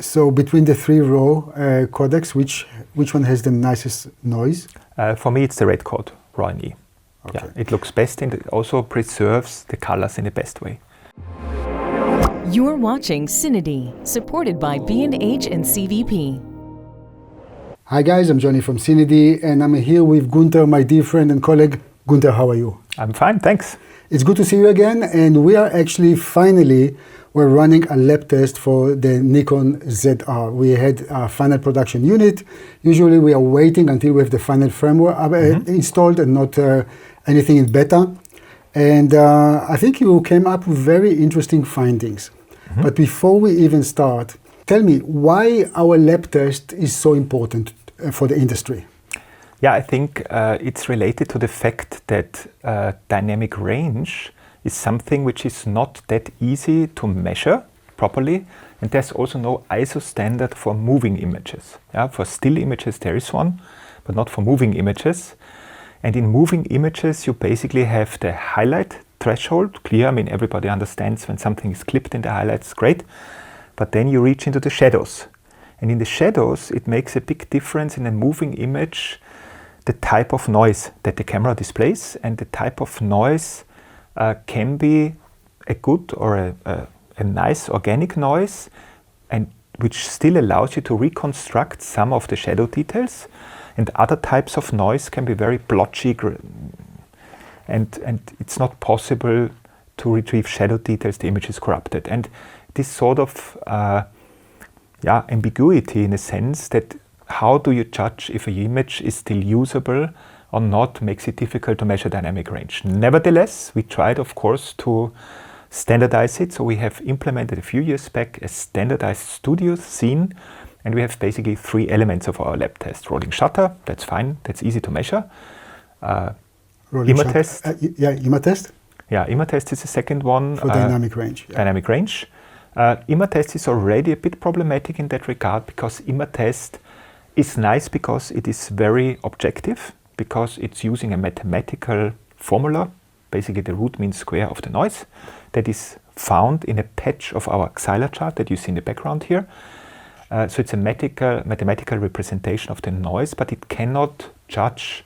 So between the three RAW codecs, which one has the nicest noise? For me, it's the REDCODE RAW NE. Okay. Yeah, it looks best and it also preserves the colors in the best way. You're watching CineD, supported by B&H and CVP. Hi guys, I'm Johnny from CineD and I'm here with Gunther, my dear friend and colleague. Gunther, how are you? I'm fine, thanks. It's good to see you again, and we are actually we're running a lab test for the Nikon ZR. We had a final production unit. Usually we are waiting until we have the final firmware installed and not anything in beta. And I think you came up with very interesting findings. But before we even start, tell me why our lab test is so important for the industry. Yeah, I think it's related to the fact that dynamic range is something which is not that easy to measure properly, and there's also no ISO standard for moving images. Yeah, for still images there is one, but not for moving images. And in moving images you basically have the highlight threshold clear. I mean, everybody understands when something is clipped in the highlights, great. But then you reach into the shadows. And in the shadows it makes a big difference in a moving image the type of noise that the camera displays, and the type of noise can be a good or a nice organic noise, and which still allows you to reconstruct some of the shadow details, and other types of noise can be very blotchy and it's not possible to retrieve shadow details, the image is corrupted. And this sort of ambiguity in a sense that how do you judge if an image is still usable or not makes it difficult to measure dynamic range. Nevertheless, we tried, of course, to standardize it. So we have implemented a few years back a standardized studio scene, and we have basically three elements of our lab test. Rolling shutter, that's fine, that's easy to measure. IMA test. IMA test? Yeah, IMA test is the second one. For dynamic range. Yeah. Dynamic range. IMA test is already a bit problematic in that regard, because IMA test is nice because it is very objective, because it's using a mathematical formula, basically the root mean square of the noise, that is found in a patch of our Xyla chart that you see in the background here. So it's a mathematical representation of the noise, but it cannot judge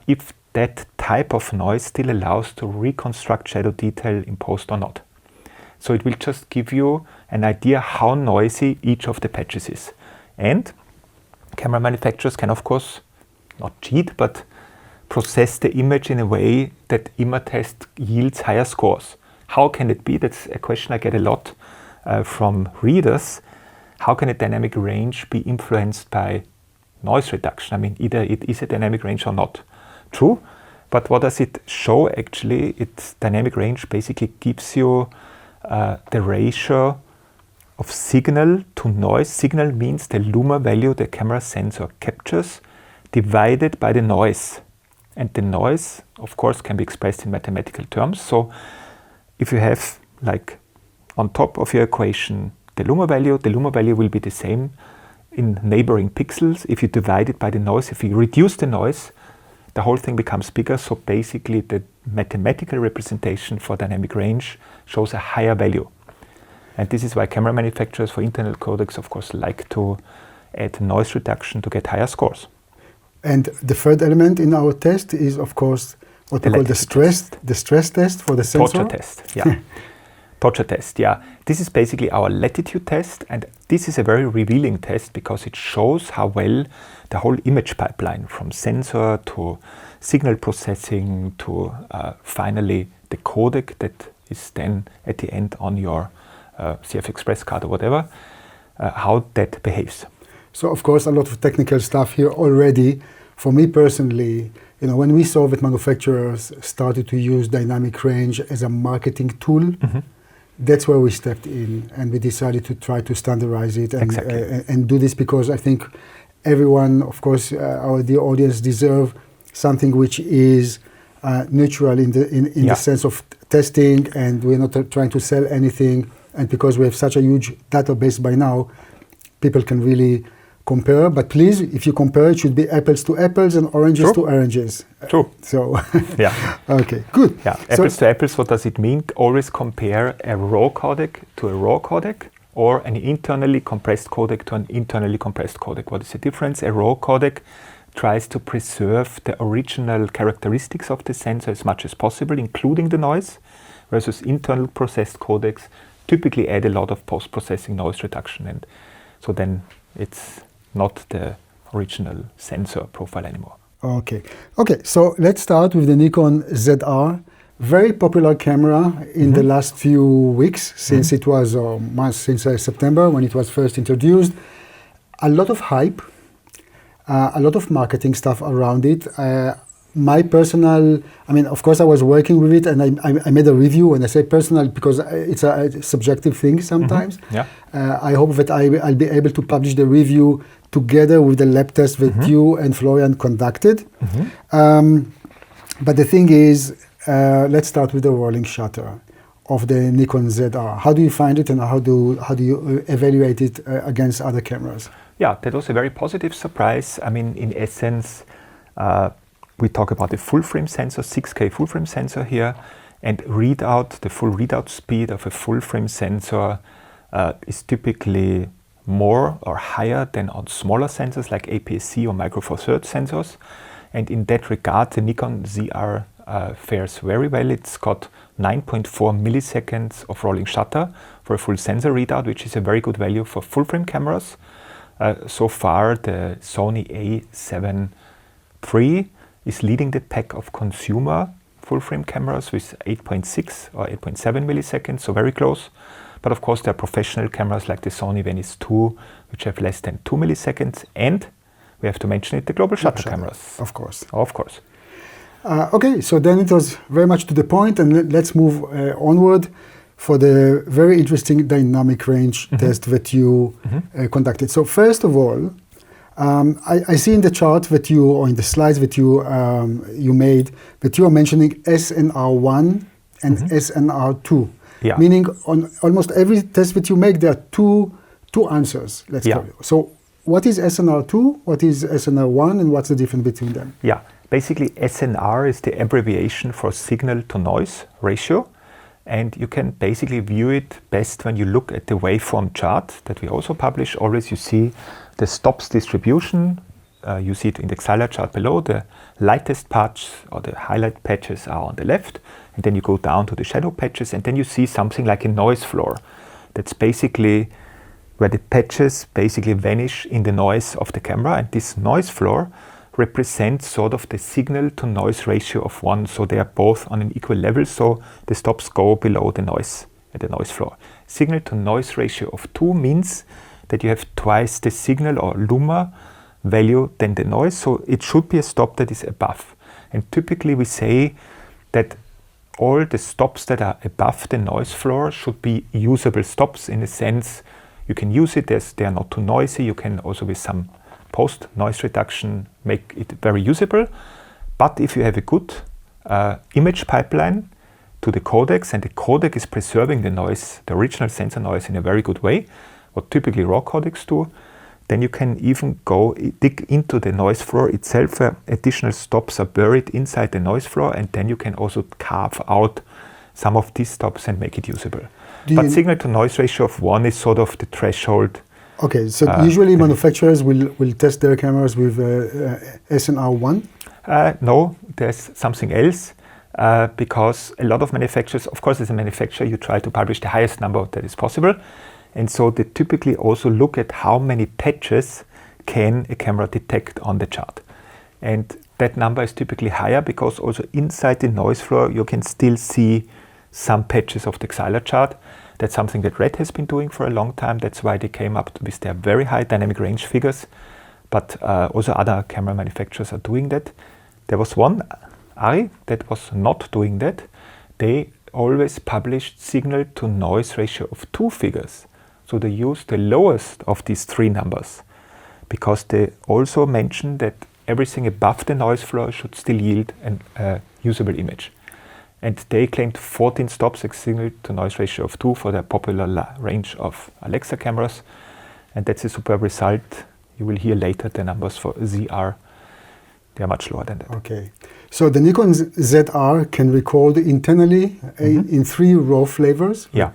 if that type of noise still allows to reconstruct shadow detail in post or not. So it will just give you an idea how noisy each of the patches is. And camera manufacturers can, of course, not cheat, but process the image in a way that IMA test yields higher scores. How can it be? That's a question I get a lot from readers. How can a dynamic range be influenced by noise reduction? I mean, either it is a dynamic range or not. True, but what does it show actually? Its dynamic range basically gives you the ratio of signal to noise. Signal means the luma value the camera sensor captures divided by the noise. And the noise, of course, can be expressed in mathematical terms. So if you have, like, on top of your equation the luma value will be the same in neighboring pixels. If you divide it by the noise, if you reduce the noise, the whole thing becomes bigger. So basically the mathematical representation for dynamic range shows a higher value. And this is why camera manufacturers for internal codecs, of course, like to add noise reduction to get higher scores. And the third element in our test is, of course, what we call the stress test for the sensor. Torture test, yeah. Torture test, yeah. This is basically our Latitude test, and this is a very revealing test because it shows how well the whole image pipeline, from sensor to signal processing to finally the codec that is then at the end on your CF Express card or whatever, how that behaves. So of course a lot of technical stuff here already. For me personally, when we saw that manufacturers started to use dynamic range as a marketing tool, that's where we stepped in and we decided to try to standardize it and do this, because I think everyone, of course, our dear audience, deserve something which is neutral in the sense of testing, and we're not trying to sell anything. And because we have such a huge database by now, people can really compare. But please, if you compare, it should be apples to apples and oranges to oranges. True. So, yeah. Okay, good. Yeah, apples to apples, what does it mean? Always compare a RAW codec to a RAW codec, or an internally compressed codec to an internally compressed codec. What is the difference? A raw codec tries to preserve the original characteristics of the sensor as much as possible, including the noise, versus internal processed codecs typically add a lot of post-processing noise reduction, and so then it's not the original sensor profile anymore. Okay, so let's start with the Nikon ZR. Very popular camera in the last few weeks, since it was since September when it was first introduced. A lot of hype, a lot of marketing stuff around it. My personal, of course I was working with it and I made a review, and I say personal because it's a subjective thing sometimes. Yeah. I hope that I'll be able to publish the review together with the lab test that you and Florian conducted. But the thing is, let's start with the rolling shutter of the Nikon ZR. How do you find it, and how do you evaluate it against other cameras? Yeah, that was a very positive surprise. In essence, we talk about the full frame sensor, 6K full frame sensor here, and the full readout speed of a full frame sensor is typically more or higher than on smaller sensors like APS-C or Micro Four Thirds sensors. And in that regard, the Nikon ZR fares very well. It's got 9.4 milliseconds of rolling shutter for a full sensor readout, which is a very good value for full frame cameras. So far, the Sony A7 III is leading the pack of consumer full frame cameras with 8.6 or 8.7 milliseconds, so very close. But of course, there are professional cameras like the Sony Venice 2, which have less than 2 milliseconds, and we have to mention it, the global shutter cameras. Of course. Okay, so then it was very much to the point, and let's move onward for the very interesting dynamic range test that you conducted. So first of all, I see in the chart that or in the slides that you made, that you are mentioning SNR1 and SNR2. Yeah. Meaning on almost every test that you make, there are two answers, let's call it. So what is SNR2, what is SNR1, and what's the difference between them? Yeah, basically SNR is the abbreviation for signal to noise ratio, and you can basically view it best when you look at the waveform chart that we also publish. Always you see the stops distribution, you see it in the Xyla chart below. The lightest patches or the highlight patches are on the left, and then you go down to the shadow patches, and then you see something like a noise floor. That's basically where the patches basically vanish in the noise of the camera, and this noise floor represents sort of the signal to noise ratio of 1, so they are both on an equal level, so the stops go below the noise at the noise floor. Signal to noise ratio of 2 means that you have twice the signal or luma value than the noise, so it should be a stop that is above. And typically we say that all the stops that are above the noise floor should be usable stops, in a sense you can use it as they are not too noisy. You can also with some post noise reduction make it very usable. But if you have a good image pipeline to the codecs, and the codec is preserving the noise, the original sensor noise, in a very good way, what typically raw codecs do, then you can even go dig into the noise floor itself, where additional stops are buried inside the noise floor, and then you can also carve out some of these stops and make it usable. But signal to noise ratio of 1 is sort of the threshold. Okay, so usually manufacturers will test their cameras with SNR1? No, there's something else, because a lot of manufacturers, of course as a manufacturer you try to publish the highest number that is possible, and so they typically also look at how many patches can a camera detect on the chart. And that number is typically higher because also inside the noise floor you can still see some patches of the Xyla chart. That's something that RED has been doing for a long time. That's why they came up with their very high dynamic range figures. But also other camera manufacturers are doing that. There was one, ARRI, that was not doing that. They always published signal to noise ratio of 2 figures. So they used the lowest of these 3 numbers, because they also mentioned that everything above the noise floor should still yield a usable image. And they claimed 14 stops, a signal to noise ratio of 2 for their popular range of Alexa cameras. And that's a superb result. You will hear later the numbers for ZR. They are much lower than that. Okay. So the Nikon ZR can record internally in 3 RAW flavors. Yeah.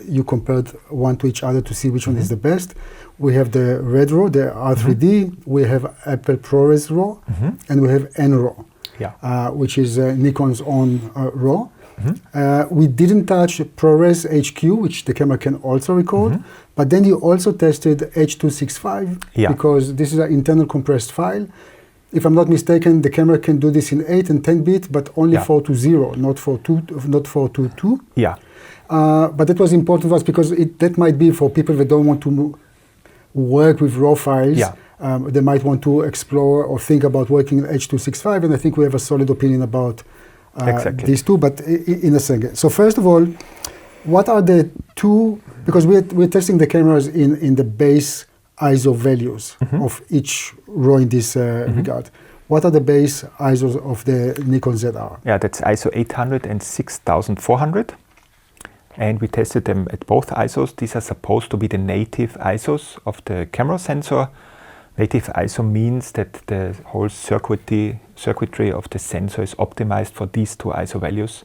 You compared one to each other to see which one is the best. We have the Red RAW, the R3D, we have Apple ProRes RAW, and we have NRAW, which is Nikon's own RAW. We didn't touch ProRes HQ, which the camera can also record, but then you also tested H.265 because this is an internal compressed file. If I'm not mistaken, the camera can do this in 8 and 10 bit, but only 420, not 422. Yeah. But that was important for us because that might be for people that don't want to work with RAW files. They might want to explore or think about working in H.265, and I think we have a solid opinion about these two, but in a second. So first of all, what are the two, because we're testing the cameras in the base ISO values of each RAW in this regard. What are the base ISOs of the Nikon ZR? Yeah, that's ISO 800 and 6400. And we tested them at both ISOs. These are supposed to be the native ISOs of the camera sensor. Native ISO means that the whole circuitry of the sensor is optimized for these 2 ISO values.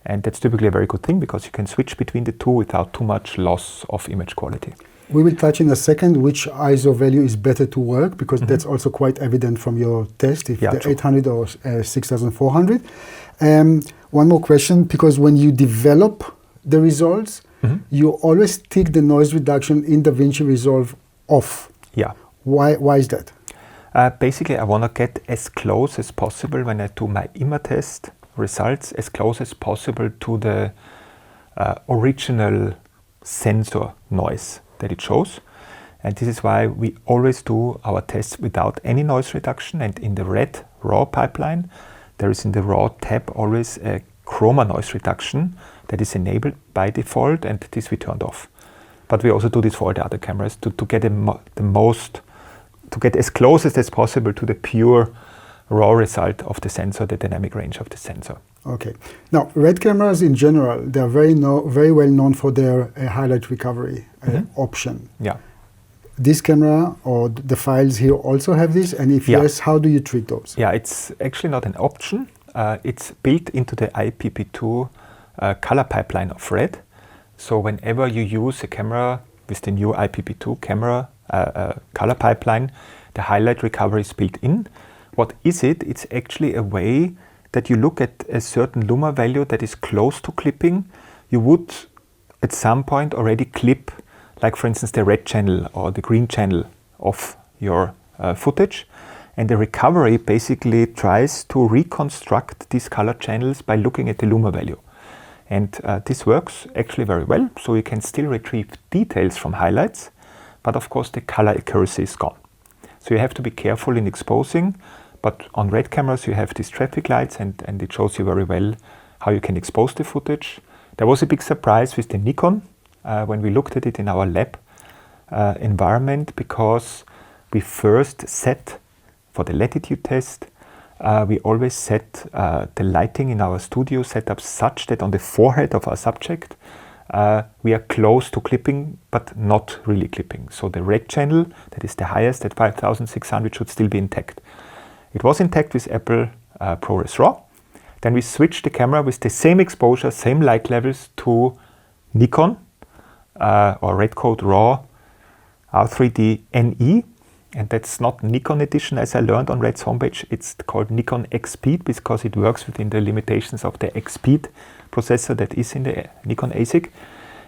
And that's typically a very good thing because you can switch between the 2 without too much loss of image quality. We will touch in a second which ISO value is better to work, because that's also quite evident from your test, if the 800 or 6400. One more question, because when you develop the results, you always tick the noise reduction in DaVinci Resolve off. Yeah. Why is that? Basically, I want to get as close as possible when I do my IMA test results, as close as possible to the original sensor noise that it shows. And this is why we always do our tests without any noise reduction. And in the red RAW pipeline, there is in the RAW tab always a chroma noise reduction that is enabled by default, and this we turned off. But we also do this for all the other cameras to get to get as close as possible to the pure RAW result of the sensor, the dynamic range of the sensor. Okay. Now, RED cameras in general, they are very well known for their highlight recovery option. Yeah. This camera or the files here also have this, and if yes, how do you treat those? Yeah, it's actually not an option. It's built into the IPP2 color pipeline of RED. So whenever you use a camera with the new IPP2 camera color pipeline, the highlight recovery is built in. What is it? It's actually a way that you look at a certain luma value that is close to clipping. You would at some point already clip, like for instance the red channel or the green channel of your footage. And the recovery basically tries to reconstruct these color channels by looking at the luma value. And this works actually very well. So you can still retrieve details from highlights, but of course the color accuracy is gone. So you have to be careful in exposing. But on RED cameras you have these traffic lights, and it shows you very well how you can expose the footage. There was a big surprise with the Nikon when we looked at it in our lab environment, because we first set, for the Latitude test, we always set the lighting in our studio setup such that on the forehead of our subject we are close to clipping but not really clipping. So the red channel, that is the highest at 5600, should still be intact. It was intact with Apple ProRes RAW. Then we switched the camera with the same exposure, same light levels to Nikon or REDCODE RAW R3D NE. And that's not Nikon edition, as I learned on Red's homepage. It's called Nikon EXPEED because it works within the limitations of the EXPEED processor that is in the Nikon ASIC.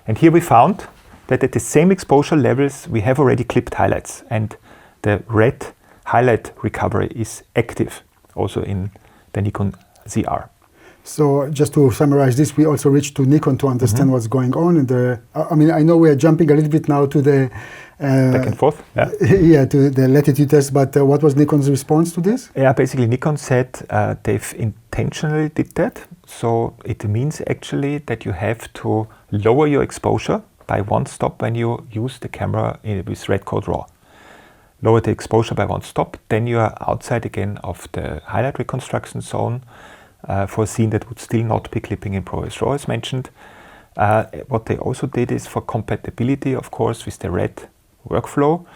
And here we found that at the same exposure levels, we have already clipped highlights. And the red highlight recovery is active also in the Nikon ZR. So just to summarize this, we also reached to Nikon to understand what's going on. And I mean, I know we are jumping a little bit now to the back and forth. Yeah, to the Latitude test. But what was Nikon's response to this? Yeah, basically Nikon said they've intentionally did that. So it means actually that you have to lower your exposure by 1 stop when you use the camera with REDCODE RAW. Lower the exposure by 1 stop, then you are outside again of the highlight reconstruction zone for a scene that would still not be clipping in ProRes RAW as mentioned. What they also did is for compatibility, of course, with the RED workflow,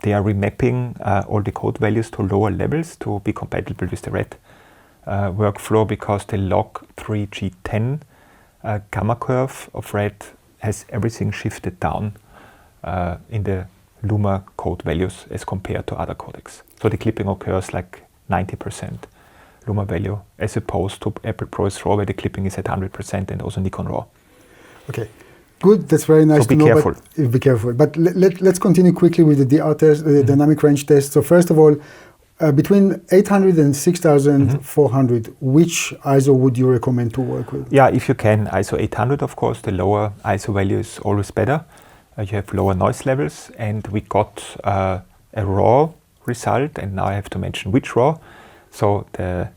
they they are remapping all the code values to lower levels to be compatible with the RED workflow, because the log 3G10 gamma curve of RED has everything shifted down in the Luma code values as compared to other codecs. So the clipping occurs like 90% Luma value, as opposed to Apple ProRes RAW, where the clipping is at 100%, and also Nikon RAW. Okay, good. That's very nice So be to know. careful. But be careful. But let's continue quickly with the DR test, the dynamic range test. So first of all, between 800 and 6400, which ISO would you recommend to work with? Yeah, if you can, ISO 800, of course. The lower ISO value is always better. You have lower noise levels, and we got a RAW result, and now I have to mention which RAW. So the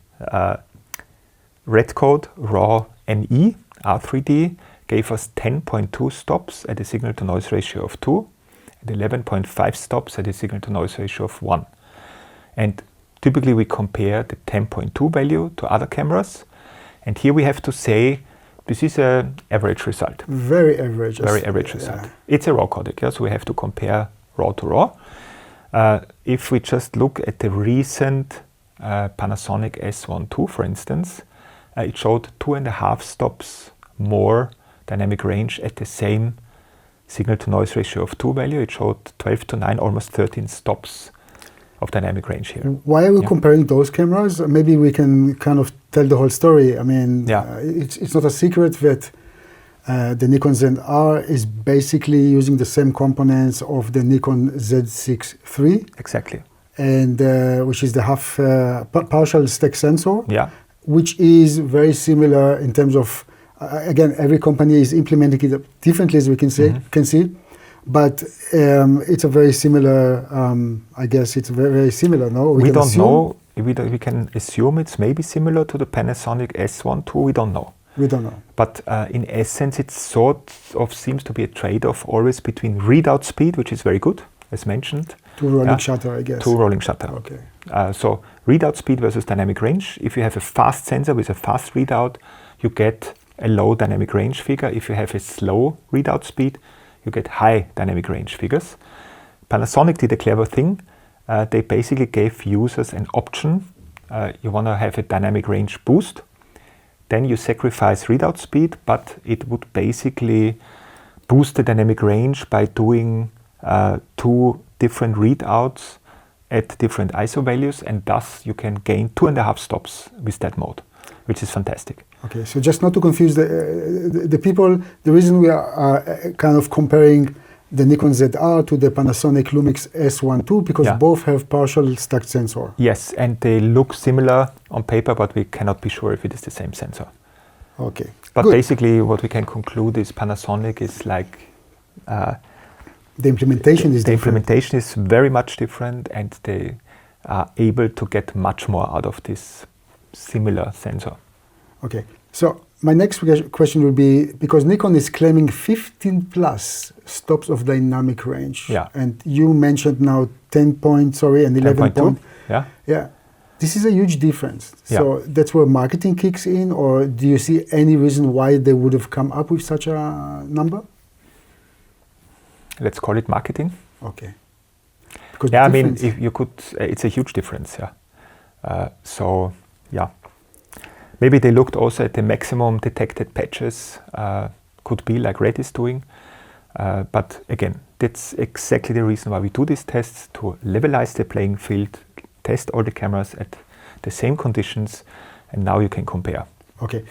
REDCODE RAW NE R3D gave us 10.2 stops at a signal to noise ratio of 2 and 11.5 stops at a signal to noise ratio of 1. And typically we compare the 10.2 value to other cameras, and here we have to say this is an average result. Very average. Very average result. It's a RAW codec, yeah? So we have to compare RAW to RAW. If we just look at the recent Panasonic S1 II, for instance, it showed 2.5 stops more dynamic range at the same signal to noise ratio of 2 value. It showed 12 to 9, almost 13 stops of dynamic range here. Why are we comparing those cameras? Maybe we can kind of tell the whole story. I mean, it's not a secret that the Nikon ZR is basically using the same components of the Nikon Z6 III. Exactly. And which is the half partial stack sensor, which is very similar in terms of, again, every company is implementing it differently, as we can see. But it's a very similar, I guess it's very, very similar, no? We don't know. We can assume it's maybe similar to the Panasonic S1 II. We don't know. We don't know. But in essence, it sort of seems to be a trade-off always between readout speed, which is very good, as mentioned. To rolling shutter, I guess. To rolling shutter. Okay. So readout speed versus dynamic range. If you have a fast sensor with a fast readout, you get a low dynamic range figure. If you have a slow readout speed, you get high dynamic range figures. Panasonic did a clever thing. They basically gave users an option. You want to have a dynamic range boost. Then you sacrifice readout speed, but it would basically boost the dynamic range by doing 2 different readouts at different ISO values, and thus you can gain 2.5 stops with that mode, which is fantastic. Okay, so just not to confuse the people, the reason we are kind of comparing the Nikon ZR to the Panasonic Lumix S1 II, because both have partial stacked sensor. Yes, and they look similar on paper, but we cannot be sure if it is the same sensor. Okay. But basically what we can conclude is Panasonic is like... the implementation is different. The implementation is very much different, and they are able to get much more out of this similar sensor. Okay, so my next question will be, because Nikon is claiming 15 plus stops of dynamic range, and you mentioned now 10 point, and 11 point. Yeah. This is a huge difference. So that's where marketing kicks in, or do you see any reason why they would have come up with such a number? Let's call it marketing. Okay. Because I mean, if you could, it's a huge difference. Maybe they looked also at the maximum detected patches, could be like RED is doing. But again, that's exactly the reason why we do these tests, to levelize the playing field, test all the cameras at the same conditions, and now you can compare. Okay.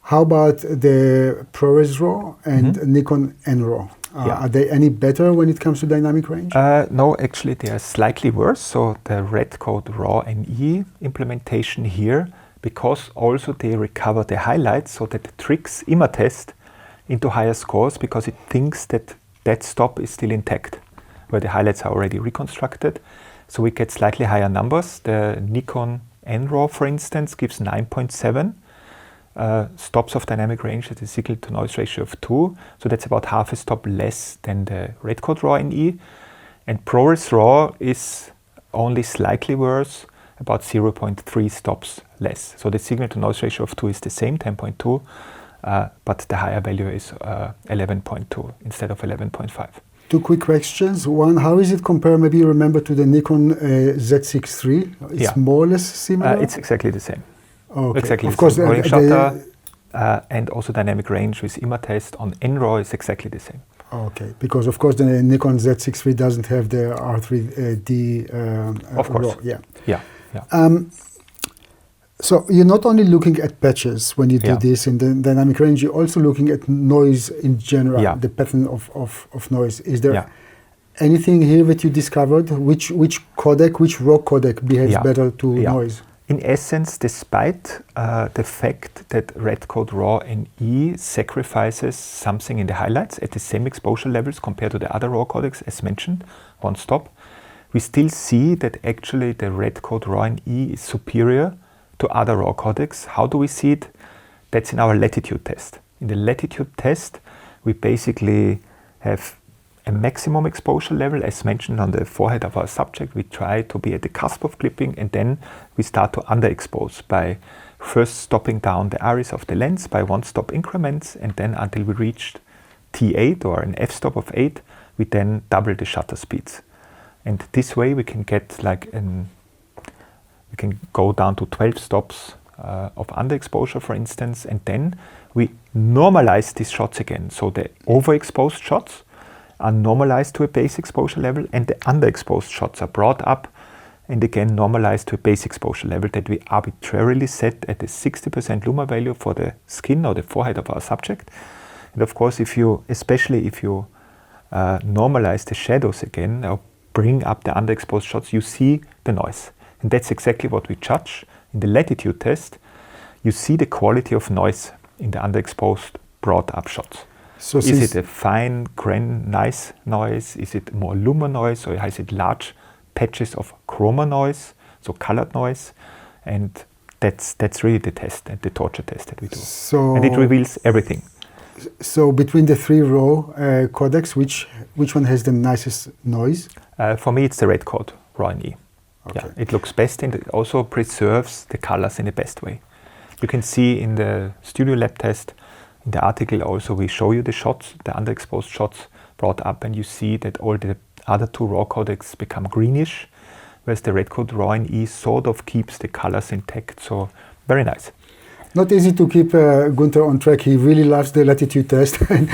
How about the ProRes RAW and Nikon NRAW? Are they any better when it comes to dynamic range? No, actually they are slightly worse. So the REDCODE RAW NE implementation here, because also they recover the highlights, so that it tricks ImaTest into higher scores, because it thinks that that stop is still intact, where the highlights are already reconstructed. So we get slightly higher numbers. The Nikon NRAW, for instance, gives 9.7 stops of dynamic range at a signal to noise ratio of 2. So that's about half a stop less than the REDCODE RAW NE. And ProRes RAW is only slightly worse, about 0.3 stops less. So the signal to noise ratio of 2 is the same, 10.2, but the higher value is 11.2 instead of 11.5. Two quick questions. One, how is it compared, maybe you remember, to the Nikon Z6 III? It's more or less similar? It's exactly the same. Okay. Exactly Of course, rolling shutter and also dynamic range with IMATest on NRAW is exactly the same. Okay, because of course the Nikon Z6 III doesn't have the R3D of course. RAW. Yeah. Yeah. Yeah. So you're not only looking at patches when you do this in the dynamic range, you're also looking at noise in general, the pattern of noise. Is there anything here that you discovered? Which codec, which RAW codec behaves better to noise? In essence, despite the fact that REDCODE RAW NE sacrifices something in the highlights at the same exposure levels compared to the other RAW codecs, as mentioned, one stop, we still see that actually the REDCODE RAW NE is superior to other RAW codecs. How do we see it? That's in our Latitude test. In the Latitude test, we basically have a maximum exposure level, as mentioned on the forehead of our subject. We try to be at the cusp of clipping, and then we start to underexpose by first stopping down the iris of the lens by one-stop increments, and then until we reached T8 or an f-stop of 8, we then double the shutter speeds. And this way we can get we can go down to 12 stops of underexposure, for instance, and then we normalize these shots again. So the overexposed shots are normalized to a base exposure level, and the underexposed shots are brought up and again normalized to a base exposure level that we arbitrarily set at the 60% luma value for the skin or the forehead of our subject. And of course, especially if you normalize the shadows again or bring up the underexposed shots, you see the noise. And that's exactly what we judge in the Latitude test. You see the quality of noise in the underexposed brought up shots. So is it a fine, nice noise? Is it more luma noise, or is it large patches of chroma noise, so colored noise? And that's really the test, and the torture test that we do. And it reveals everything. So between the three RAW codecs, which one has the nicest noise? For me, it's the REDCODE RAW NE. Okay. Yeah, it looks best, and it also preserves the colors in the best way. You can see in the CineD Lab Test, in the article also, we show you the shots, the underexposed shots brought up, and you see that all the other two RAW codecs become greenish, whereas the REDCODE RAW NE sort of keeps the colors intact. So very nice. Not easy to keep Gunther on track. He really loves the Latitude test, and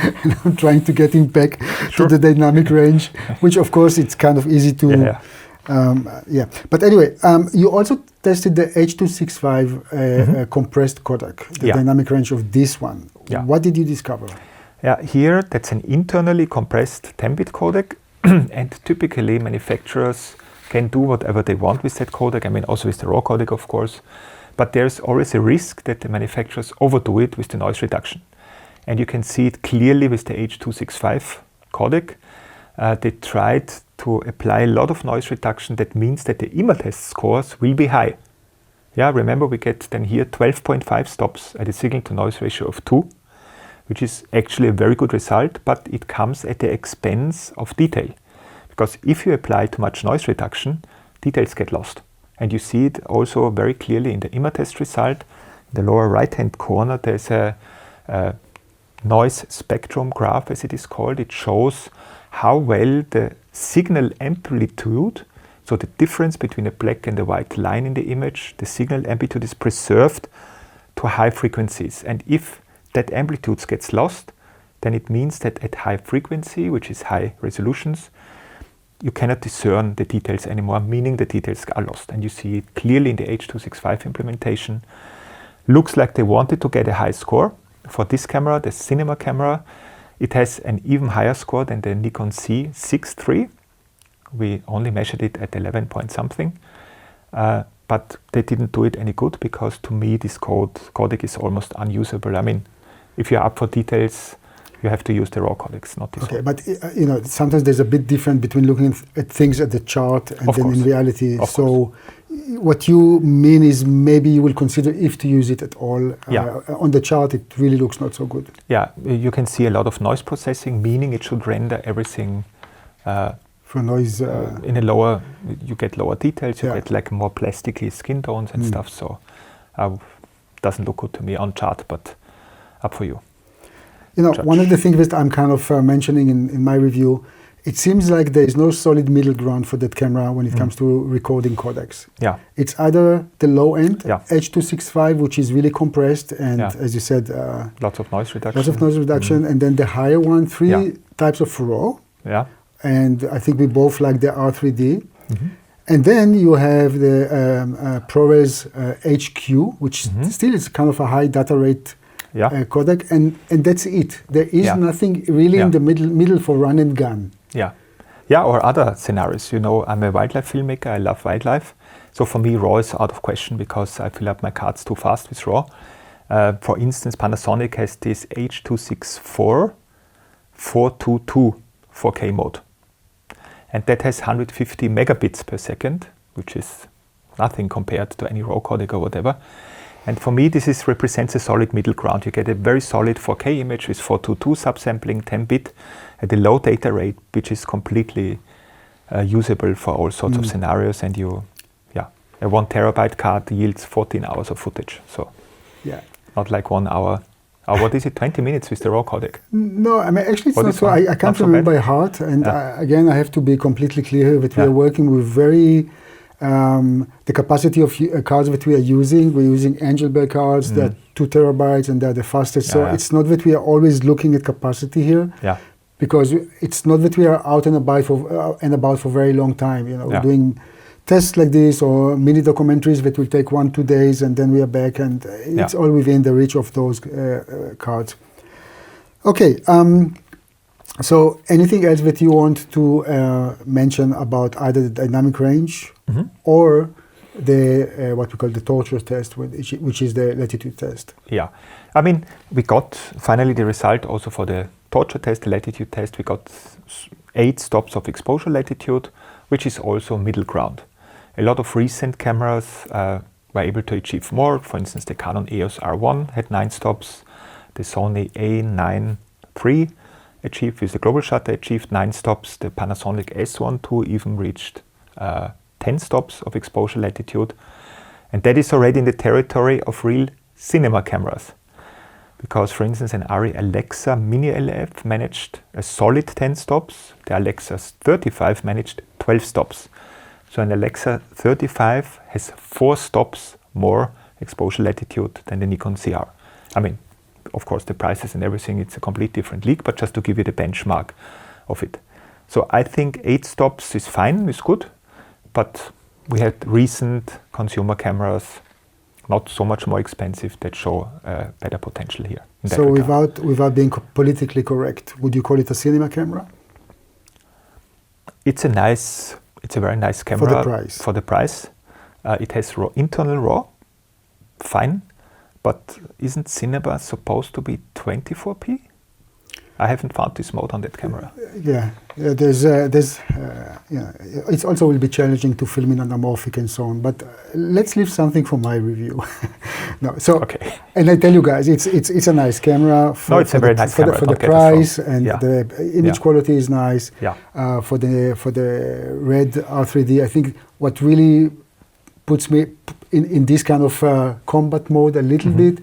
I'm trying to get him back to the dynamic range, which of course it's kind of easy to. But anyway, you also tested the H.265 compressed codec, the dynamic range of this one. Yeah. What did you discover? Yeah, here that's an internally compressed 10-bit codec, and typically manufacturers can do whatever they want with that codec. I mean, also with the RAW codec, of course, but there's always a risk that the manufacturers overdo it with the noise reduction. And you can see it clearly with the H.265 codec. They tried to apply a lot of noise reduction. That means that the IMATest scores will be high. Yeah, remember we get then here 12.5 stops at a signal to noise ratio of 2, which is actually a very good result, but it comes at the expense of detail. Because if you apply too much noise reduction, details get lost. And you see it also very clearly in the IMATest result. In the lower right-hand corner, there's a noise spectrum graph, as it is called. It shows how well the signal amplitude, so the difference between a black and a white line in the image, the signal amplitude is preserved to high frequencies. And if that amplitude gets lost, then it means that at high frequency, which is high resolutions, you cannot discern the details anymore, meaning the details are lost. And you see it clearly in the H.265 implementation. Looks like they wanted to get a high score. For this camera, the cinema camera, it has an even higher score than the Nikon Z6 III. We only measured it at 11 point something, but they didn't do it any good, because to me this codec is almost unusable. I mean, if you're up for details, you have to use the RAW codecs, not this one. But you know, sometimes there's a bit different between looking at things at the chart and then in reality. So what you mean is maybe you will consider if to use it at all. On the chart, it really looks not so good. Yeah, you can see a lot of noise processing, meaning it should render everything for noise in a lower. You get lower details. You get like more plasticky skin tones and stuff. So doesn't look good to me on chart, but up for you. You know, one of the things that I'm kind of mentioning in my review it seems like there is no solid middle ground for that camera when it comes to recording codecs. Yeah. It's either the low end, Yeah. H.265, which is really compressed, and as you said, lots of noise reduction. Lots of noise reduction, and then the higher one, three types of RAW. Yeah. And I think we both like the R3D. And then you have the ProRes HQ, which still is kind of a high data rate codec, and that's it. There is nothing really in the middle for run and gun. Yeah. Yeah, or other scenarios. You know, I'm a wildlife filmmaker. I love wildlife. So for me, RAW is out of question because I fill up my cards too fast with RAW. For instance, Panasonic has this H.264 422 4K mode. And that has 150 megabits per second, which is nothing compared to any RAW codec or whatever. And for me, this represents a solid middle ground. You get a very solid 4K image with 422 subsampling, 10-bit, at a low data rate, which is completely usable for all sorts of scenarios. And a 1 terabyte card yields 14 hours of footage. So not like 1 hour. What is it, 20 minutes with the RAW codec? No, I mean, actually, it's not so. I can't remember by heart. And again, I have to be completely clear that we are working with the capacity of cards that we are using. We're using Angelberg cards that are 2 terabytes and they're the fastest. So it's not that we are always looking at capacity here. Yeah. Because it's not that we are out and about for a very long time. You know, we're doing tests like this or mini documentaries that will take 1-2 days and then we are back, and it's all within the reach of those cards. Okay, so anything else that you want to mention about either the dynamic range or the what we call the torture test, which is the latitude test? Yeah, I mean, we got finally the result also for the torture test, the latitude test. We got 8 stops of exposure latitude, which is also middle ground. A lot of recent cameras were able to achieve more. For instance, the Canon EOS R1 had 9 stops. The Sony A9 III achieved, with the global shutter, achieved 9 stops. The Panasonic S1 II even reached 10 stops of exposure latitude. And that is already in the territory of real cinema cameras. Because, for instance, an ARRI Alexa Mini LF managed a solid 10 stops. The Alexa 35 managed 12 stops. So an Alexa 35 has 4 stops more exposure latitude than the Nikon ZR. I mean, of course, the prices and everything, it's a complete different league, but just to give you the benchmark of it. So I think 8 stops is fine, is good, but we had recent consumer cameras, not so much more expensive, that show better potential here. So without being politically correct, would you call it a cinema camera? It's a very nice camera. For the price. It has internal RAW, fine, but isn't cinema supposed to be 24p? I haven't found this mode on that camera. It also will be challenging to film in anamorphic and so on. But let's leave something for my review. And I tell you guys, it's a nice camera. It's a very nice camera for the price, and the image quality is nice. For the Red R3D, I think what really puts me in this kind of combat mode a little bit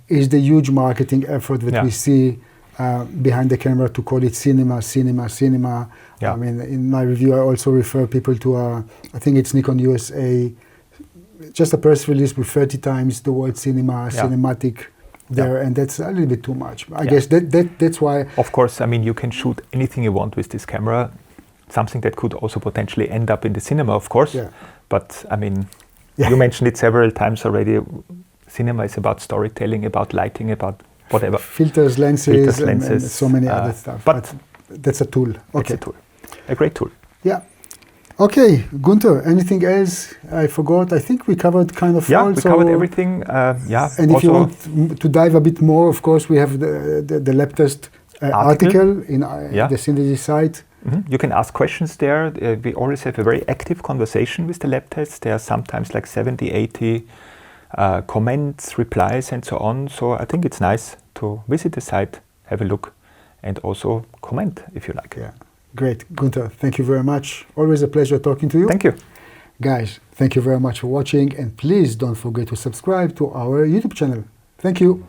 is the huge marketing effort that we see behind the camera to call it cinema. I mean, in my review, I also refer people to, I think it's Nikon USA, just a press release with 30 times the word cinema, cinematic there, and that's a little bit too much. I guess that's why. Of course, I mean, you can shoot anything you want with this camera, something that could also potentially end up in the cinema, of course. But, I mean, you mentioned it several times already. Cinema is about storytelling, about lighting, about whatever. Filters, lenses, and so many other stuff. But that's a tool. Okay. It's a tool. A great tool. Yeah. Okay, Gunther, anything else I forgot? I think we covered kind of we covered everything. And if you want to dive a bit more, of course, we have the lab test article in the CineD site. You can ask questions there. We always have a very active conversation with the lab tests. There are sometimes like 70, 80 comments, replies, and so on. So I think it's nice to visit the site, have a look, and also comment if you like. Yeah, great. Gunther, thank you very much. Always a pleasure talking to you. Thank you. Guys, thank you very much for watching, and please don't forget to subscribe to our YouTube channel. Thank you.